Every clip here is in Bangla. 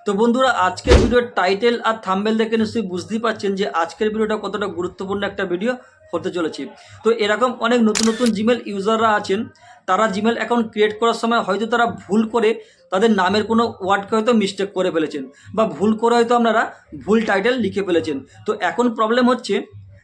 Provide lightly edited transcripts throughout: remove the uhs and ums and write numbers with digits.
তো বন্ধুরা আজকের ভিডিওর টাইটেল আর থাম্বনেল দেখে নিশ্চয়ই বুঝতেই পারছেন যে আজকের ভিডিওটা কতটা গুরুত্বপূর্ণ একটা ভিডিও হতে চলেছে। তো এরকম অনেক নতুন নতুন জিমেল ইউজাররা আছেন, তারা জিমেল অ্যাকাউন্ট ক্রিয়েট করার সময় হয়তো তারা ভুল করে তাদের নামের কোনো ওয়ার্ডকে হয়তো মিস্টেক করে ফেলেছেন, বা ভুল করে হয়তো আপনারা ভুল টাইটেল লিখে ফেলেছেন। তো এখন প্রবলেম হচ্ছে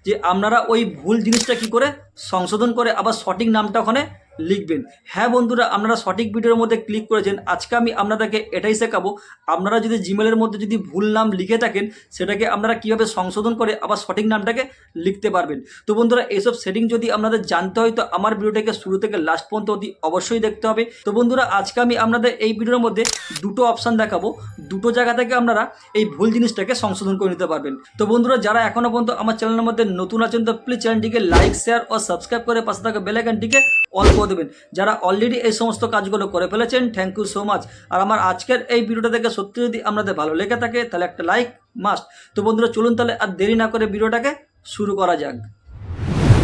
যে আপনারা ওই ভুল জিনিসটা কি করে সংশোধন করে আবার সঠিক নামটা ওখানে লিখবেন। হ্যাঁ বন্ধুরা, আপনারা সঠিক ভিডিওর মধ্যে ক্লিক করেছেন। আজকে আমি আপনাদেরকে এটাই শেখাবো, আপনারা যদি জিমেলের মধ্যে যদি ভুল নাম লিখে থাকেন সেটাকে আপনারা কীভাবে সংশোধন করে আবার সঠিক নামটাকে লিখতে পারবেন। তো বন্ধুরা এইসব সেটিং যদি আপনাদের জানতে হয় তো আমার ভিডিওটাকে শুরু থেকে লাস্ট পর্যন্ত অতি অবশ্যই দেখতে হবে। তো বন্ধুরা আজকে আমি আপনাদের এই ভিডিওর মধ্যে দুটো অপশান দেখাবো, দুটো জায়গা থেকে আপনারা এই ভুল জিনিসটাকে সংশোধন করে নিতে পারবেন। তো বন্ধুরা যারা এখনও পর্যন্ত আমার চ্যানেলের মধ্যে নতুন আছেন তো প্লিজ চ্যানেলটিকে লাইক, শেয়ার ও সাবস্ক্রাইব করে পাশে থাকা বেল আইকনটিকে অল করে দেবেন। যারা অলরেডি এই সমস্ত কাজগুলো করে ফেলেছেন থ্যাংক ইউ সো মাচ। আর আমার আজকের এই ভিডিওটা দেখে সত্যি যদি আপনাদের ভালো লেগে থাকে তাহলে একটা লাইক মাস্ট। তো বন্ধুরা চলুন তাহলে আর দেরি না করে ভিডিওটাকে শুরু করা যাক।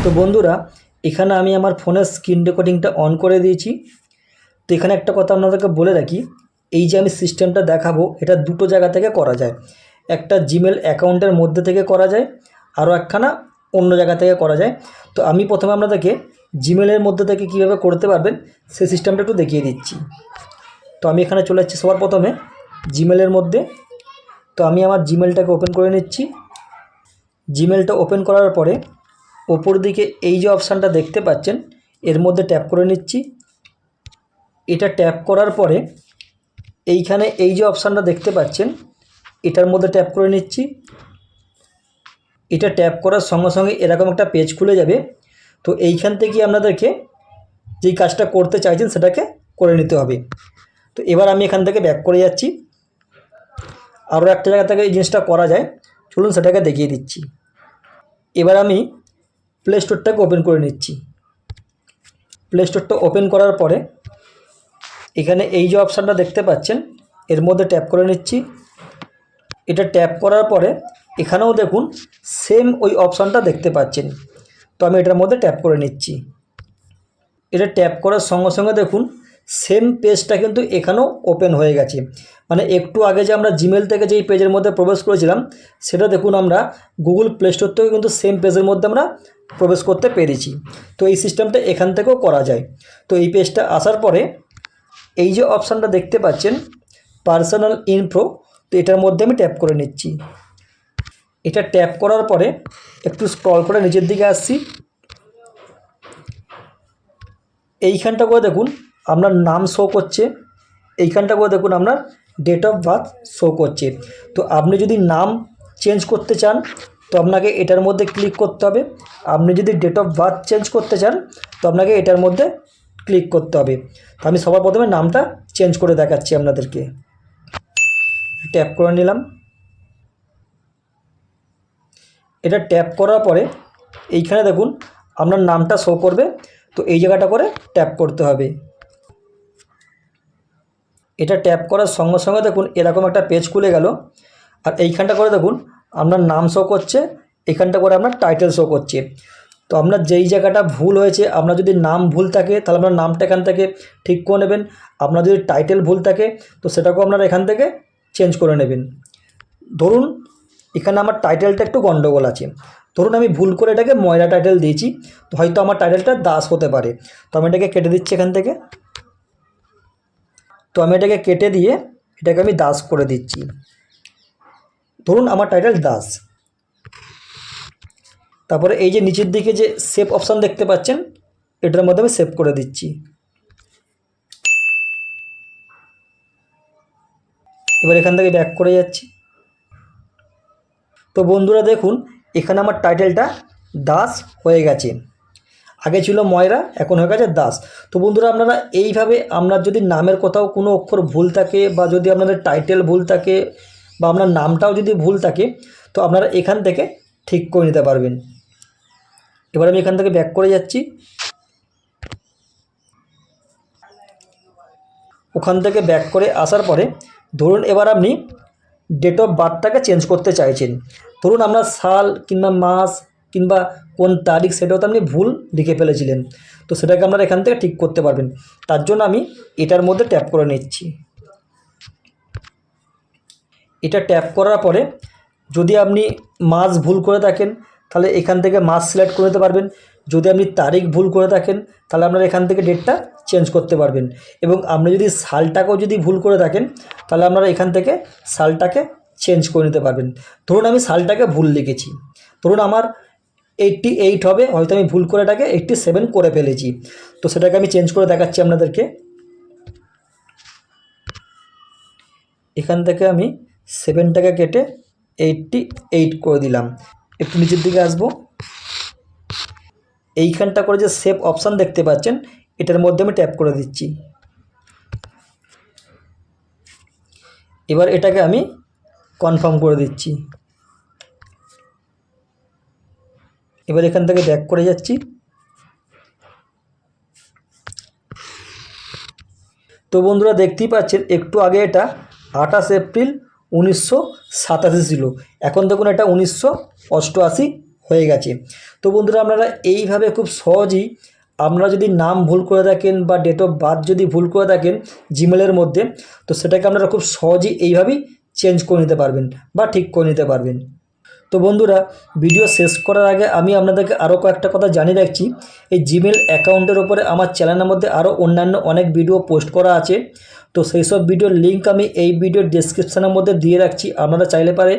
তো বন্ধুরা এখানে আমি আমার ফোনের স্ক্রিন রেকর্ডিংটা অন করে দিয়েছি। তো এখানে একটা কথা আপনাদেরকে বলে রাখি, এই যে আমি সিস্টেমটা দেখাবো এটা দুটো জায়গা থেকে করা যায়। একটা জিমেল অ্যাকাউন্টের মধ্যে থেকে করা যায়, আরও একখানা অন্য জায়গা থেকে করা যায়। তো আমি প্রথমে আপনাদেরকে জিমেলের মধ্যে থেকে কীভাবে করতে পারবেন সেই সিস্টেমটা একটু দেখিয়ে দিচ্ছি। তো আমি এখানে চলে যাচ্ছি সবার প্রথমে জিমেলের মধ্যে। তো আমি আমার জিমেলটাকে ওপেন করে নিচ্ছি। জিমেলটা ওপেন করার পরে ওপর দিকে এই যে অপশানটা দেখতে পাচ্ছেন এর মধ্যে ট্যাপ করে নিচ্ছি। এটা ট্যাপ করার পরে এইখানে এই যে অপশানটা দেখতে পাচ্ছেন এটার মধ্যে ট্যাপ করে নিচ্ছি। এটা ট্যাপ করার সঙ্গে সঙ্গে এরকম একটা পেজ খুলে যাবে। তো এইখান থেকে আপনাদেরকে যেই কাজটা করতে চাইছেন সেটাকে করে নিতে হবে। তো এবার আমি এখান থেকে ব্যাক করে যাচ্ছি। আরও একটা জায়গা থেকে এই জিনিসটা করা যায়, চলুন সেটাকে দেখিয়ে দিচ্ছি। এবার আমি প্লে স্টোরটাকে ওপেন করে নিচ্ছি। প্লে স্টোরটা ওপেন করার পরে এখানে এই যে অপশানটা দেখতে পাচ্ছেন এর মধ্যে ট্যাপ করে নিচ্ছি। এটা ট্যাপ করার পরে এখানেও দেখুন সেম ওই অপশানটা দেখতে পাচ্ছেন। তো আমি এটার মধ্যে ট্যাপ করে নিচ্ছি। এটা ট্যাপ করার সঙ্গে সঙ্গে দেখুন সেম পেজটা কিন্তু এখানেও ওপেন হয়ে গেছে। মানে একটু আগে যে আমরা জিমেল থেকে যেই পেজের মধ্যে প্রবেশ করেছিলাম সেটা দেখুন আমরা গুগল প্লে স্টোর থেকে কিন্তু সেম পেজের মধ্যে আমরা প্রবেশ করতে পেরেছি। তো এই সিস্টেমটা এখান থেকেও করা যায়। তো এই পেজটা আসার পরে এই যে অপশানটা দেখতে পাচ্ছেন পার্সোনাল ইনফো, তো এটার মধ্যে আমি ট্যাপ করে নিচ্ছি। এটা ট্যাপ করার পরে একটু স্ক্রল করে নিচের দিকে আসছি। এইখানটা করে দেখুন আপনার নাম শো করছে, এইখানটা করে দেখুন আপনার ডেট অফ বার্থ শো করছে। তো আপনি যদি নাম চেঞ্জ করতে চান তো আপনাকে এটার মধ্যে ক্লিক করতে হবে। আপনি যদি ডেট অফ বার্থ চেঞ্জ করতে চান তো আপনাকে এটার মধ্যে ক্লিক করতে হবে। তো আমি সবার প্রথমে নামটা চেঞ্জ করে দেখাচ্ছি আপনাদেরকে। ট্যাপ করে নিলাম। এটা ট্যাপ করার পরে এইখানে দেখুন আপনার নামটা শো করবে। তো এই জায়গাটা করে ট্যাপ করতে হবে। এটা ট্যাপ করার সঙ্গে সঙ্গে দেখুন এরকম একটা পেজ খুলে গেল। আর এইখানটা করে দেখুন আপনার নাম শো করছে, এখানটা করে আপনার টাইটেল শো করছে। তো আপনার যেই জায়গাটা ভুল হয়েছে, আপনার যদি নাম ভুল থাকে তাহলে আপনার নামটা এখান থেকে ঠিক করে নেবেন। আপনার যদি টাইটেল ভুল থাকে তো সেটাকেও আপনারা এখান থেকে চেঞ্জ করে নেবেন। ধরুন এখানে আমার টাইটেলটা একটু গন্ডগোল আছে, ধরুন আমি ভুল করে এটাকে ময়রা টাইটেল দিয়েছি, তো হয়তো আমার টাইটেলটা দাস হতে পারে। তো আমি এটাকে কেটে দিচ্ছি এখান থেকে। তো আমি এটাকে কেটে দিয়ে এটাকে আমি দাস করে দিচ্ছি। ধরুন আমার টাইটেল দাস। তারপরে এই যে নিচের দিকে যে সেভ অপশান দেখতে পাচ্ছেন এটার মধ্যে আমি সেভ করে দিচ্ছি। এবার এখান থেকে ব্যাক করে যাচ্ছি। তো বন্ধুরা দেখুন এখানে আমার টাইটেলটা দাস হয়ে গেছে। আগে ছিল ময়রা, এখন হয়ে গেছে দাস। তো বন্ধুরা আপনারা এইভাবে আপনার যদি নামের কোথাও কোনো অক্ষর ভুল থাকে বা যদি আপনাদের টাইটেল ভুল থাকে বা আপনার নামটাও যদি ভুল থাকে তো আপনারা এখান থেকে ঠিক করে নিতে পারবেন। এবার আমি এখান থেকে ব্যাক করে যাচ্ছি। ওখান থেকে ব্যাক করে আসার পরে ধরুন এবার আপনি ডেট অফ বার্থটাকে চেঞ্জ করতে চাইছেন। ধরুন আপনার সাল কিংবা মাস কিংবা কোন তারিখ সেটাও তো আপনি ভুল লিখে ফেলেছিলেন, তো সেটাকে আপনারা এখান থেকে ঠিক করতে পারবেন। তার জন্য আমি এটার মধ্যে ট্যাপ করে নিচ্ছি। এটা ট্যাপ করার পরে যদি আপনি মাস ভুল করে থাকেন তাহলে এখান থেকে মাস সিলেক্ট করে নিতে পারবেন। যদি আপনি তারিখ ভুল করে থাকেন তাহলে আপনারা এখান থেকে ডেটটা চেঞ্জ করতে পারবেন। এবং আপনি যদি সালটাকেও যদি ভুল করে থাকেন তাহলে আপনারা এখান থেকে সালটাকে চেঞ্জ করে নিতে পারবেন। ধরুন আমি সালটাকে ভুল লিখেছি, ধরুন আমার 88 হবে, হয়তো আমি ভুল করে এটাকে 87 করে ফেলেছি। তো সেটাকে আমি চেঞ্জ করে দেখাচ্ছি আপনাদেরকে। এখান থেকে আমি 7টাকে কেটে 88 করে দিলাম। একটু নিচের দিকে আসবো, এইখানটা করে যে সেভ অপশান দেখতে পাচ্ছেন এটার মধ্যে আমি ট্যাপ করে দিচ্ছি। এবার এটাকে আমি কনফার্ম করে দিচ্ছি। এবার এখান থেকে ব্যাক করে যাচ্ছি। তো বন্ধুরা দেখতেই পাচ্ছেন একটু আগে এটা 28 এপ্রিল 1987 ছিল, এখন দেখুন এটা 1988 হয়ে গেছে। তো বন্ধুরা আপনারা এইভাবে খুব সহজেই আপনারা যদি নাম ভুল করে থাকেন বা ডেট অফ বার্থ যদি ভুল করে থাকেন জিমেলের মধ্যে, তো সেটাকে আপনারা খুব সহজেই এইভাবেই চেঞ্জ করে নিতে পারবেন বা ঠিক করে নিতে পারবেন। তো বন্ধুরা ভিডিও শেষ করার আগে আমি আপনাদেরকে আরও কয়েকটা কথা জানিয়ে রাখছি। এই জিমেল অ্যাকাউন্টের ওপরে আমার চ্যানেলের মধ্যে আরও অন্যান্য অনেক ভিডিও পোস্ট করা আছে। তো সেই সব ভিডিওর লিঙ্ক আমি এই ভিডিওর ডেসক্রিপশানের মধ্যে দিয়ে রাখছি, আপনারা চাইলে পারে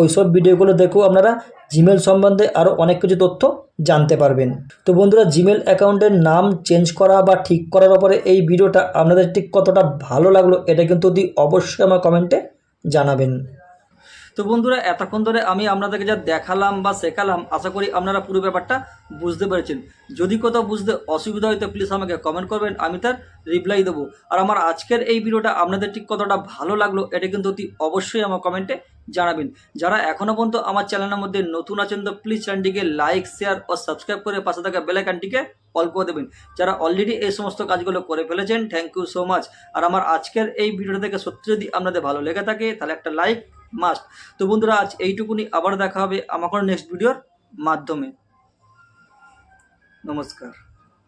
ওই সব ভিডিওগুলো দেখেও আপনারা জিমেল সম্বন্ধে আরও অনেক কিছু তথ্য জানতে পারবেন। তো বন্ধুরা জিমেল অ্যাকাউন্টের নাম চেঞ্জ করা বা ঠিক করার ওপরে এই ভিডিওটা আপনাদের ঠিক কতটা ভালো লাগলো এটা কিন্তু অবশ্যই আমার কমেন্টে জানাবেন। তো বন্ধুরা এতক্ষণ ধরে আমি আপনাদেরকে যা দেখালাম বা শেখালাম আশা করি আপনারা পুরো ব্যাপারটা বুঝতে পেরেছেন। যদি কোথাও বুঝতে অসুবিধা হয় তো প্লিজ আমাকে কমেন্ট করবেন, আমি তার রিপ্লাই দেবো। আর আমার আজকের এই ভিডিওটা আপনাদের ঠিক কতটা ভালো লাগলো এটা কিন্তু অবশ্যই আমার কমেন্টে জানাবেন। যারা এখনও পর্যন্ত আমার চ্যানেলের মধ্যে নতুন আছেন তো প্লিজ চ্যানেলটিকে লাইক শেয়ার ও সাবস্ক্রাইব করে পাশে থাকা বেল আইকনটিকে অল করে দেবেন। যারা অলরেডি এই সমস্ত কাজগুলো করে ফেলেছেন থ্যাংক ইউ সো মাচ। আর আমার আজকের এই ভিডিওটা থেকে সত্যি যদি আপনাদের ভালো লেগে থাকে তাহলে একটা লাইক মাস্ট। তো বন্ধুরা আজ এইটুকুনি, আবার দেখা হবে আমার কোনো নেক্সট ভিডিওর মাধ্যমে। নমস্কার।